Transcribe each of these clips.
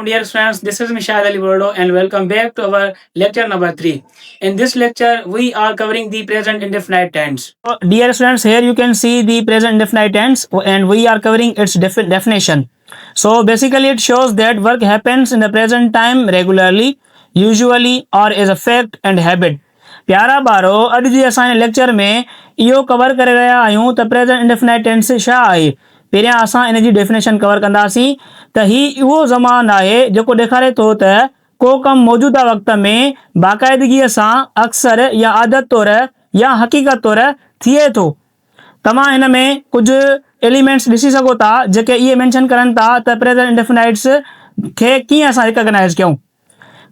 dear friends, this is Mishad Ali Bordo and welcome back to our lecture number 3. In this lecture, we are covering the present indefinite tense. So, dear friends, here you can see the present indefinite tense and we are covering its definition. So basically it shows that work happens in the present time regularly, usually or as a fact and habit. प्यारा ॿारो अॼु जे असांजे lecture में इहो cover करे रहिया आहियूं त प्रेज़ेंट इंडेफिनाइट टेंस छा आहे। पहिरियां असां इन जी डेफिनेशन कवर कंदासीं त ही उहो ज़मान आहे जेको ॾेखारे थो त को कमु मौजूदा वक़्त में बाक़ाइदगीअ सां अक्सर या आदत तौर या हक़ीक़त तौर थिए थो। तव्हां हिन में कुझु एलिमेंट्स ॾिसी सघो था जेके इहे मेंशन करनि था त प्रेज़ेंट इंडेफिनाइट्स खे कीअं असां रिकॉग्नाइज़ कयूं।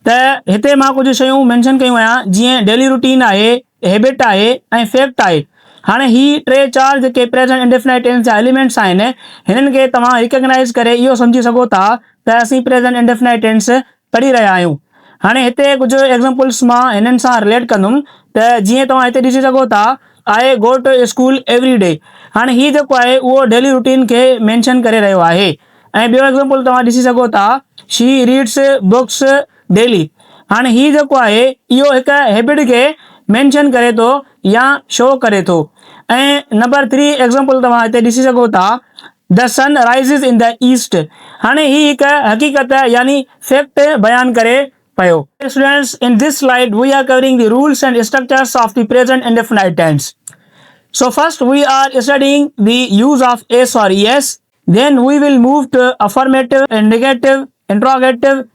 त हिते मां कुझु शयूं मेंशन कयूं आहियां जीअं डेली रूटीन आहे, हैबिट आहे ऐं फैक्ट आहे। हाणे ही 3-4 जेके प्रेज़ेंट इंडेफिनाइट टेंस जा एलिमेंट्स आहिनि हिननि खे तव्हां रिकॉग्नाइज़ करे इहो सम्झी सघो था त असीं प्रेज़ेंट इंडेफिनाइट टेंस पढ़ी रहिया आहियूं। हाणे हिते कुझु एग्ज़ाम्पल्स मां हिननि सां रिलेट कंदुमि त जीअं तव्हां हिते ॾिसी सघो था I go to school every day. हाणे ही जेको आहे उहो डेली रूटीन खे मेंशन करे रहियो आहे। ऐं ॿियो एग्ज़ाम्पल तव्हां ॾिसी सघो था शी रीड्स बुक्स डेली। हाणे ही जेको आहे इहो हिकु हैबिट खे मेंशन करे थो या शो करे थो। ऐं नंबर 3 एग्ज़ाम्पल तव्हां हिते ॾिसी सघो था the sun राइज़िस in the east. हाणे ही हिकु हक़ीक़त यानी फैक्ट बयानु करे पियो। Students, in this slide we are covering the rules and structures of the present indefinite tense. So first we are studying the use of s or es. Then we will move to affirmative and negative, interrogative,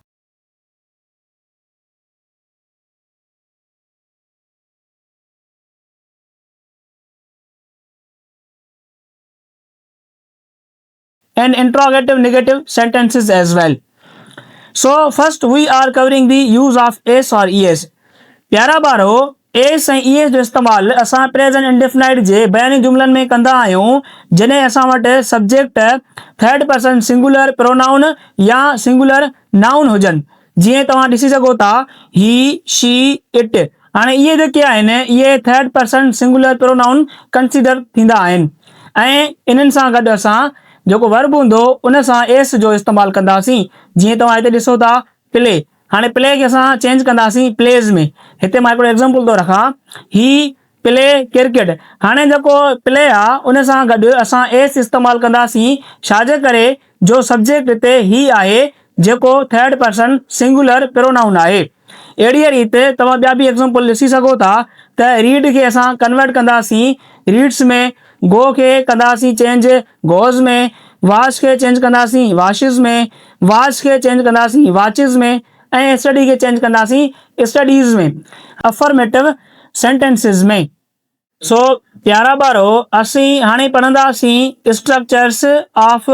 and interrogative negative sentences as well. So first we are covering the use of s or es. प्यारा ॿारो S ऐं es जो इस्तेमालु असां present indefinite जे बयानी जुमलनि में कंदा आहियूं जॾहिं असां वटि subject third person singular pronoun या सिंगुलर नाउन हुजनि। जीअं तव्हां ॾिसी सघो था ही, शी, इट। हाणे इहे जेके आहिनि इहे third person singular pronoun consider थींदा आहिनि ऐं इन्हनि सां गॾु असां जेको वर्ब हूंदो उन सां एस जो इस्तेमालु कंदासीं। जीअं तव्हां हिते ॾिसो था प्ले। हाणे प्ले खे असां चेंज कंदासीं प्लेज़ में। हिते मां हिकिड़ो एग्ज़ाम्पल थो रखां ही प्ले क्रिकेट। हाणे जेको प्ले आहे उन सां गॾु असां एस इस्तेमालु कंदासीं छाजे करे जो सब्जेक्ट हिते ही आहे जेको थर्ड पर्सन सिंगुलर प्रोनाउन आहे। अहिड़ीअ रीति तव्हां ॿिया बि एग्ज़ाम्पल ॾिसी सघो था त रीड खे असां कन्वर्ट कंदासीं रीड्स में, गो खे कंदासीं चेंज गोज़ में, वॉश खे चेंज कंदासीं वॉशिस में, वॉच खे चेंज कंदासीं वॉचिस में ऐं स्टडी खे चेंज कंदासीं स्टडीज़ में, अफर्मेटिव सेंटेंसिस में। सो प्यारा ॿारो असीं हाणे पढ़ंदासीं स्ट्रक्चर्स ऑफ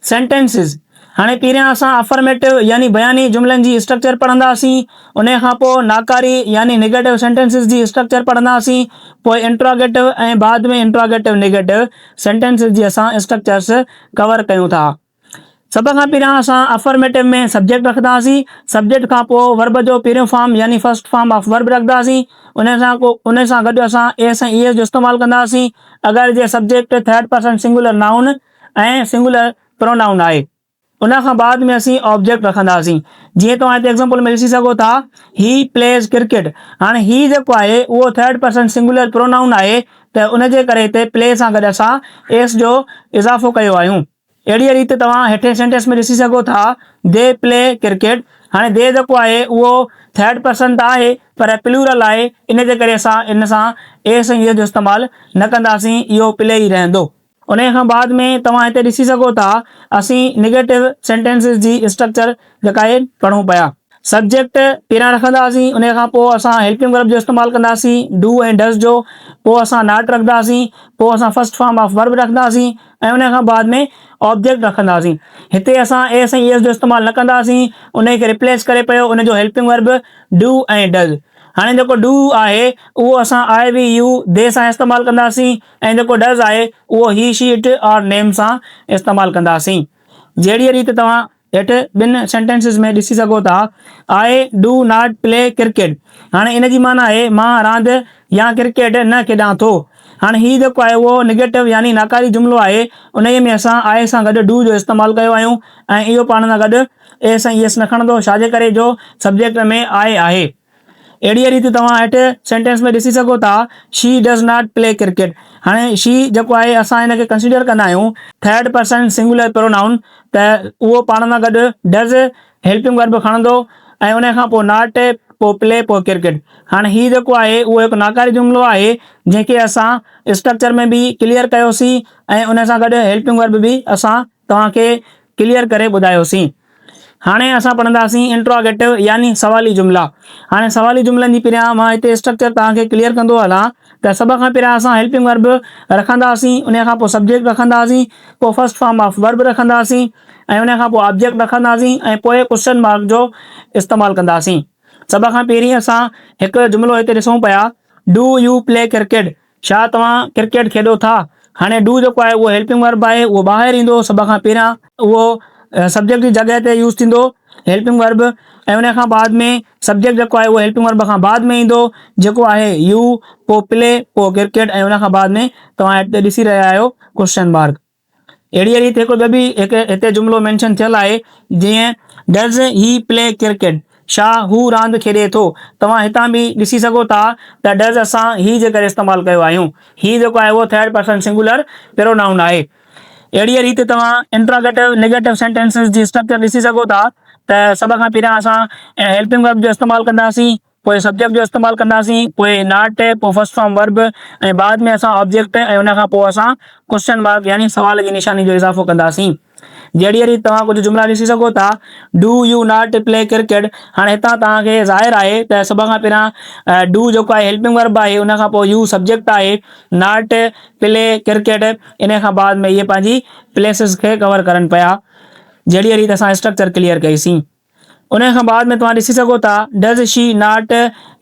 सेंटेंसिस। हाणे पहिरियां असां अफर्मेटिव यानी बयानी जुमलनि जी स्ट्रक्चर पढ़ंदासीं, उन खां पोइ नाकारी यानी नेगेटिव सेंटेंसिस जी स्ट्रक्चर पढ़ंदासीं, पोइ इंट्रोगेटिव ऐं बाद में इंट्रोगेटिव नेगेटिव सेंटेंसिस जी असां स्ट्रक्चर्स कवर कयूं था। सभ खां पहिरियां असां अफर्मेटिव में सब्जेक्ट रखंदासीं, सब्जेक्ट खां पोइ वर्ब जो पहिरियों फॉर्म यानी फर्स्ट फॉर्म ऑफ वर्ब रखंदासीं, उन सां गॾु असां एस ऐं es जो इस्तेमालु कंदासीं अगरि जे subject third person singular noun ऐं सिंगुलर प्रोनाउन आहे। उन खां बाद में असीं ऑब्जेक्ट रखंदासीं। जीअं तव्हां हिते एग्ज़ाम्पल में ॾिसी सघो था ही प्लेज़ क्रिकेट। हाणे ही जेको आहे उहो थर्ड पर्सन सिंगुलर प्रोनाउन आहे त उनजे करे हिते प्ले सां गॾु असां एस जो इज़ाफ़ो कयो आहियूं। अहिड़ीअ रीति तव्हां हेठे सेंटेंस में ॾिसी सघो था दे प्ले क्रिकेट। हाणे दे जेको आहे उहो थर्ड पर्सन त आहे पर प्लूरल आहे, इन जे करे असां इन सां एस ऐं es जो इस्तेमालु न कंदासीं, इहो प्ले ई रहंदो। उन खां बाद में तव्हां हिते ॾिसी सघो था असीं नेगेटिव सेंटेंसिस जी स्ट्रक्चर जेका आहे पढ़ूं पिया। सब्जेक्ट पहिरियां रखंदासीं, उन खां पोइ असां हेल्पिंग वर्ब जो इस्तेमालु कंदासीं डू ऐं डज़ जो, पोइ असां नॉट रखंदासीं, पोइ असां फर्स्ट फॉर्म ऑफ वर्ब रखंदासीं ऐं उन खां बाद में ऑब्जेक्ट रखंदासीं। हिते असां एस ऐं es जो इस्तेमालु न कंदासीं, उन खे रिप्लेस करे पियो उन जो हेल्पिंग वर्ब डू ऐं डज़। हाणे जेको डू आहे उहो असां आई वी यू दे सां इस्तेमालु कंदासीं ऐं जेको डज़ आहे उहो ही शी इट और नेम सां इस्तेमालु कंदासीं। जहिड़ीअ रीति तव्हां हेठि ॿिनि सेंटेंसिस में ॾिसी सघो था I do not play cricket. हाणे इन जी माना आहे मां रांदि या क्रिकेट न खेॾां थो। हाणे ही जेको आहे उहो नेगेटिव यानी नाकारी जुमिलो आहे, उन में असां आई सां गॾु डू जो इस्तेमालु कयो आहियूं ऐं इहो पाण सां गॾु ए सां ईएस न खणंदो, छाजे करे जो सब्जेक्ट में आहे। अहिड़ी रीति तव्हां हेठि सेंटेंस में ॾिसी सघो था, she does not play cricket. हाणे शी जेको आहे असां हिनखे कंसिडर कंदा आहियूं थर्ड पर्सन सिंगुलर प्रोनाउन, त उहो पाण सां गॾु डज़ हेल्पिंग वर्ब खणंदो ऐं उन खां पोइ नॉट, पोइ प्ले, पोइ क्रिकेट। हाणे हीउ जेको आहे उहो हिकु नाकारी जुमिलो आहे जंहिंखे असां स्ट्रक्चर में बि क्लियर कयोसीं ऐं उन सां गॾु हेल्पिंग वर्ब बि असां तव्हांखे क्लियर करे ॿुधायोसीं। हाणे असां पढ़ंदासीं इंट्रोगेटिव यानी सवाली जुमिला। हाणे सवाली जुमिलनि जी पहिरियां मां हिते स्ट्रक्चर तव्हांखे क्लियर कंदो हलां त सभ खां पहिरियां असां हेल्पिंग वर्ब रखंदासीं, उन खां पोइ सब्जेक्ट रखंदासीं, पोइ फर्स्ट फॉर्म ऑफ वर्ब रखंदासीं ऐं उन खां पोइ ऑब्जेक्ट रखंदासीं ऐं पोइ क्वेश्चन मार्क जो इस्तेमालु कंदासीं। सभ खां पहिरीं असां हिकु जुमिलो हिते ॾिसूं पिया, डू यू प्ले क्रिकेट, छा तव्हां क्रिकेट खेॾो था। हाणे डू जेको आहे उहो हेल्पिंग वर्ब आहे, उहो ॿाहिरि ईंदो सभ खां पहिरियां, उहो सब्जेक्ट जी जॻह ते यूज़ थींदो हेल्पिंग वर्ब ऐं उन खां बाद में सब्जेक्ट जेको आहे उहो हेल्पिंग वर्ब खां बाद में ईंदो जेको आहे यू, पोइ प्ले, पोइ क्रिकेट ऐं उन खां बाद में तव्हां हिते ॾिसी रहिया आहियो क्वेश्चन मार्क। अहिड़ी रीति हिकु ॿियो बि हिते जुमिलो मेंशन थियल आहे, जीअं डज़ ही प्ले क्रिकेट, छा हू रांदि खेॾे थो। तव्हां हितां बि ॾिसी सघो था त डज़ असां ही जे करे इस्तेमालु कयो आहियूं, ही जेको आहे उहो थर्ड पर्सन सिंगुलर प्रोनाउन आहे। अहिड़ी रीति तव्हां इंट्रोगेटिव नेगेटिव सेंटेंसिस जी स्ट्रक्चर ॾिसी सघो था त सभ खां पहिरियां असां हेल्पिंग वर्ब जो इस्तेमालु कंदासीं, पोइ सब्जेक्ट जो इस्तेमालु कंदासीं, पोइ नॉट, पोइ फर्स्ट फॉर्म वर्ब ऐं बाद में असां ऑब्जेक्ट ऐं उन खां पोइ असां क्वेश्चन मार्क यानी सवाल जी निशानी जो इज़ाफ़ो कंदासीं। जहिड़ी रीति तव्हां कुझु जुमिला ॾिसी सघो था, do U not play cricket. हाणे हितां तव्हांखे ज़ाहिर आहे त सभ खां पहिरियां डू जेको आहे हेल्पिंग वर्ब आहे, उन खां पोइ यू सब्जेक्ट आहे, नॉट, प्ले, क्रिकेट, इन खां बाद में इहे पंहिंजी प्लेसिस खे कवर करनि पिया। जहिड़ी रीति असां स्ट्रक्चर क्लियर कईसीं। उन खां बाद में तव्हां ॾिसी सघो था, does she not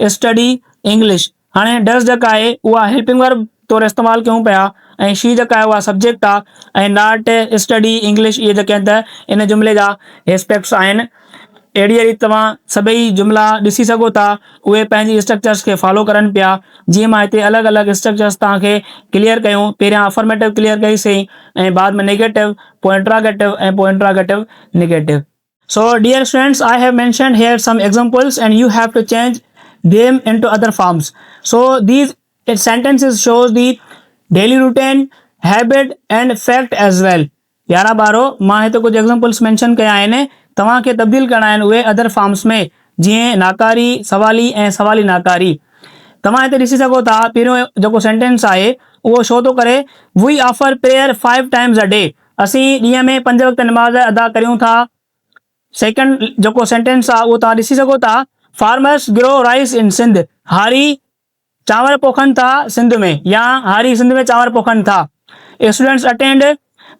study English. हाणे डज़ जेका आहे उहा हेल्पिंग वर्ब तौरु इस्तेमालु कयूं पिया ऐं शी जेका आहे उहा सब्जेक्ट आहे ऐं नॉट स्टडी इंग्लिश इहे जेके आहिनि त इन जुमिले जा एस्पेक्ट्स आहिनि। अहिड़ी रीति तव्हां सभई जुमिला ॾिसी सघो था, उहे पंहिंजी स्ट्रक्चर्स खे फॉलो करनि पिया। जीअं मां हिते अलॻि अलॻि स्ट्रक्चर्स तव्हांखे क्लियर कयूं, पहिरियां अफर्मेटिव क्लियर कईसीं ऐं बाद में नेगेटिव, पोइ इंट्रोगेटिव ऐं पोइ interrogative negative. So dear students, I have mentioned here some examples and you have to change them into other forms. So these sentences shows the daily routine, habit and fact as well. 11-12 मां हिते कुझु examples mention कया आहिनि, तव्हांखे तब्दील करणा आहिनि उहे अदर फॉर्म्स में, जीअं नाकारी, सवाली ऐं सवाली नाकारी। तव्हां हिते ॾिसी सघो था, पहिरियों जेको सेंटेंस आहे उहो शो थो करे, we offer prayer 5 times a day। असीं ॾींहं में 5 वक़्त नमाज़ अदा करियूं था। सेकेंड जेको सेंटेंस आहे उहो तव्हां ॾिसी सघो था, फार्मर्स ग्रो राइस इन सिंध। हारी चांवर पोखनि था सिंध में, या हारी सिंध में चांवर पोखनि था। Students attend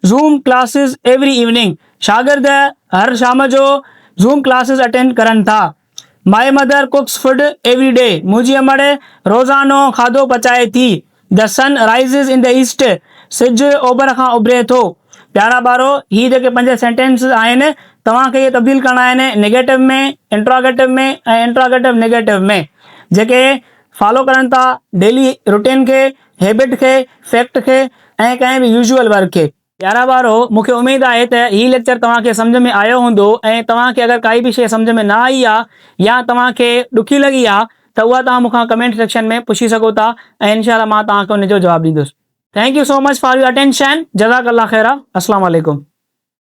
zoom classes every evening. शागिर्द हर शाम जो ज़ूम क्लासिस अटेंड करनि था। My mother कुक्स food every day. मुंहिंजी अमड़ रोज़ानो खाधो पचाए थी। The sun राइज़िस in the east. सिज ओभर खां उभिरे थो। 11-12 ही जेके 5 सेंटेंस आहिनि तव्हांखे इहे तब्दील करणा आहिनि नेगेटिव में, इंट्रोगेटिव में ऐं इंट्रोगेटिव नेगेटिव में, जेके फॉलो करनि था डेली रूटीन खे, हैबिट खे, फैक्ट खे ऐं कंहिं बि यूजुअल वर्क खे। 11-12 मूंखे उमेद आहे त ही लेक्चर तव्हांखे सम्झ में आयो हूंदो ऐं तव्हांखे अगरि काई बि शइ सम्झ में न आई आहे या तव्हांखे ॾुखी लॻी आहे त उहा तव्हां मूंखां कमेंट सेक्शन में पुछी सघो था ऐं इनशाला मां तव्हांखे उनजो जवाबु ॾींदुसि। Thank you so much for your attention. जज़ाकल्ला ख़ैरा। अस्सलाम वालेकुम।